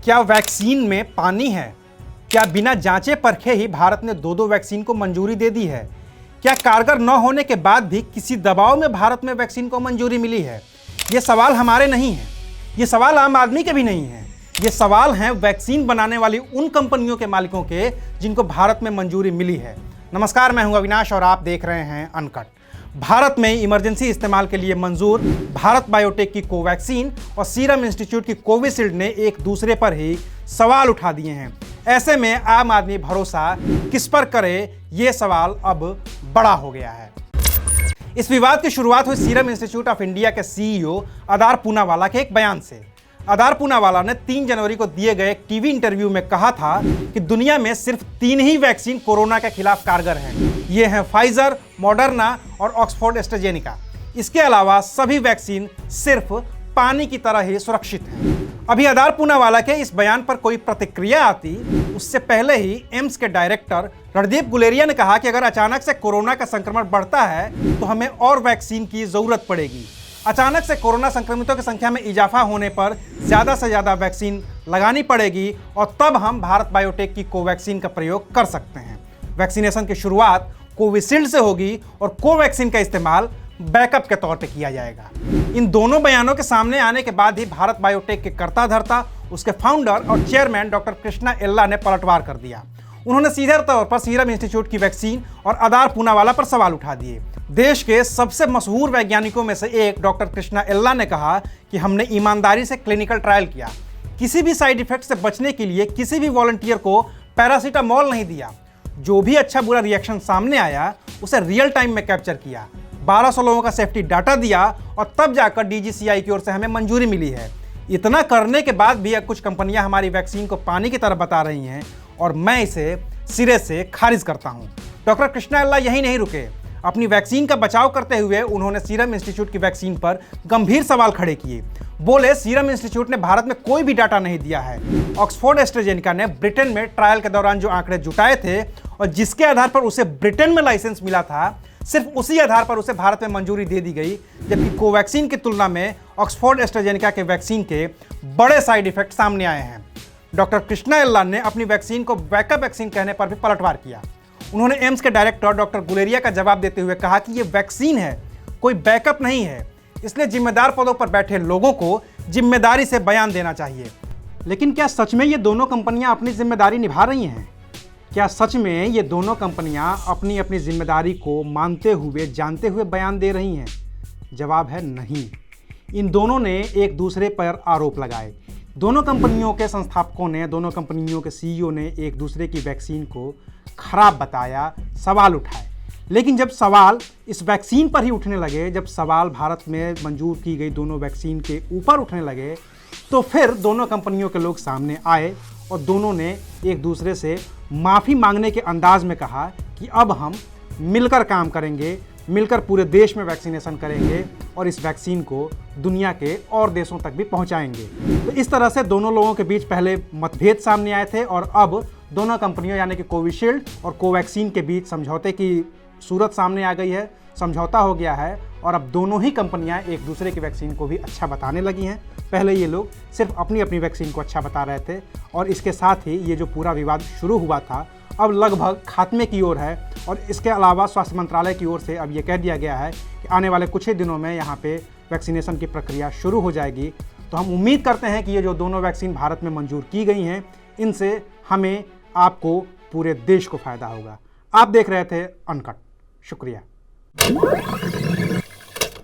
क्या वैक्सीन में पानी है? क्या बिना जांचे परखे ही भारत ने दो वैक्सीन को मंजूरी दे दी है? क्या कारगर न होने के बाद भी किसी दबाव में भारत में वैक्सीन को मंजूरी मिली है? ये सवाल हमारे नहीं हैं, ये सवाल आम आदमी के भी नहीं हैं। ये सवाल हैं वैक्सीन बनाने वाली उन कंपनियों के मालिकों के जिनको भारत में मंजूरी मिली है। नमस्कार, मैं हूं अविनाश और आप देख रहे हैं अनकट। भारत में इमरजेंसी इस्तेमाल के लिए मंजूर भारत बायोटेक की कोवैक्सीन और सीरम इंस्टीट्यूट की कोविशील्ड ने एक दूसरे पर ही सवाल उठा दिए हैं। ऐसे में आम आदमी भरोसा किस पर करे, ये सवाल अब बड़ा हो गया है। इस विवाद की शुरुआत हुई सीरम इंस्टीट्यूट ऑफ इंडिया के सीईओ अदार पूनावाला के एक बयान से। अदार पूनावाला ने 3 जनवरी को दिए गए एक टीवी इंटरव्यू में कहा था कि दुनिया में सिर्फ 3 ही वैक्सीन कोरोना के खिलाफ कारगर हैं। ये हैं फाइजर, मॉडर्ना और ऑक्सफोर्ड एस्ट्राजेनेका। इसके अलावा सभी वैक्सीन सिर्फ पानी की तरह ही सुरक्षित हैं। अभी अदार पूनावाला के इस बयान पर कोई प्रतिक्रिया आती उससे पहले ही एम्स के डायरेक्टर रणदीप गुलेरिया ने कहा कि अगर अचानक से कोरोना का संक्रमण बढ़ता है तो हमें और वैक्सीन की जरूरत पड़ेगी। अचानक से कोरोना संक्रमितों की संख्या में इजाफा होने पर ज़्यादा से ज़्यादा वैक्सीन लगानी पड़ेगी और तब हम भारत बायोटेक की कोवैक्सीन का प्रयोग कर सकते हैं। वैक्सीनेशन की शुरुआत कोविशील्ड से होगी और कोवैक्सीन का इस्तेमाल बैकअप के तौर पर किया जाएगा। इन दोनों बयानों के सामने आने के बाद ही भारत बायोटेक के कर्ता धर्ता, उसके फाउंडर और चेयरमैन डॉक्टर कृष्णा एल्ला ने पलटवार कर दिया। उन्होंने सीधे तौर पर सीरम इंस्टीट्यूट की वैक्सीन और अदार पूनावाला पर सवाल उठा दिए। देश के सबसे मशहूर वैज्ञानिकों में से एक डॉक्टर कृष्णा एल्ला ने कहा कि हमने ईमानदारी से क्लिनिकल ट्रायल किया, किसी भी साइड इफेक्ट से बचने के लिए किसी भी वॉलंटियर को पैरासीटामोल नहीं दिया। जो भी अच्छा बुरा रिएक्शन सामने आया उसे रियल टाइम में कैप्चर किया, 1200 लोगों का सेफ्टी डाटा दिया और तब जाकर DGCI की ओर से हमें मंजूरी मिली है। इतना करने के बाद भी कुछ कंपनियां हमारी वैक्सीन को पानी की तरह बता रही हैं और मैं इसे सिरे से खारिज करता हूं। डॉक्टर कृष्णा एल्ला यही नहीं रुके। अपनी वैक्सीन का बचाव करते हुए उन्होंने सीरम इंस्टीट्यूट की वैक्सीन पर गंभीर सवाल खड़े किए। बोले, सीरम इंस्टीट्यूट ने भारत में कोई भी डाटा नहीं दिया है। ऑक्सफोर्ड एस्ट्राजेनेका ने ब्रिटेन में ट्रायल के दौरान जो आंकड़े जुटाए थे और जिसके आधार पर उसे ब्रिटेन में लाइसेंस मिला था, सिर्फ उसी आधार पर उसे भारत में मंजूरी दे दी गई, जबकि कोवैक्सीन की तुलना में ऑक्सफोर्ड एस्ट्राजेनेका के वैक्सीन के बड़े साइड इफेक्ट सामने आए हैं। डॉक्टर कृष्णा एल्ला ने अपनी वैक्सीन को बैकअप वैक्सीन कहने पर भी पलटवार किया। उन्होंने एम्स के डायरेक्टर डॉक्टर गुलेरिया का जवाब देते हुए कहा कि ये वैक्सीन है, कोई बैकअप नहीं है, इसलिए जिम्मेदार पदों पर बैठे लोगों को जिम्मेदारी से बयान देना चाहिए। लेकिन क्या सच में ये दोनों कंपनियां अपनी जिम्मेदारी निभा रही हैं? क्या सच में ये दोनों कंपनियां अपनी अपनी जिम्मेदारी को मानते हुए, जानते हुए बयान दे रही हैं? जवाब है नहीं। इन दोनों ने एक दूसरे पर आरोप लगाए। दोनों कंपनियों के संस्थापकों ने, दोनों कंपनियों के सीईओ ने एक दूसरे की वैक्सीन को खराब बताया, सवाल उठाए। लेकिन जब सवाल इस वैक्सीन पर ही उठने लगे, जब सवाल भारत में मंजूर की गई दोनों वैक्सीन के ऊपर उठने लगे, तो फिर दोनों कंपनियों के लोग सामने आए और दोनों ने एक दूसरे से माफ़ी मांगने के अंदाज में कहा कि अब हम मिलकर काम करेंगे, मिलकर पूरे देश में वैक्सीनेशन करेंगे और इस वैक्सीन को दुनिया के और देशों तक भी पहुंचाएंगे। तो इस तरह से दोनों लोगों के बीच पहले मतभेद सामने आए थे और अब दोनों कंपनियों यानी कि कोविशील्ड और कोवैक्सीन के बीच समझौते की सूरत सामने आ गई है। समझौता हो गया है और अब दोनों ही कंपनियां एक दूसरे की वैक्सीन को भी अच्छा बताने लगी हैं। पहले ये लोग सिर्फ अपनी अपनी वैक्सीन को अच्छा बता रहे थे और इसके साथ ही ये जो पूरा विवाद शुरू हुआ था अब लगभग खात्मे की ओर है। और इसके अलावा स्वास्थ्य मंत्रालय की ओर से अब ये कह दिया गया है कि आने वाले कुछ ही दिनों में यहाँ पे वैक्सीनेशन की प्रक्रिया शुरू हो जाएगी। तो हम उम्मीद करते हैं कि ये जो दोनों वैक्सीन भारत में मंजूर की गई हैं, इनसे हमें, आपको, पूरे देश को फ़ायदा होगा। आप देख रहे थे अनकट। शुक्रिया।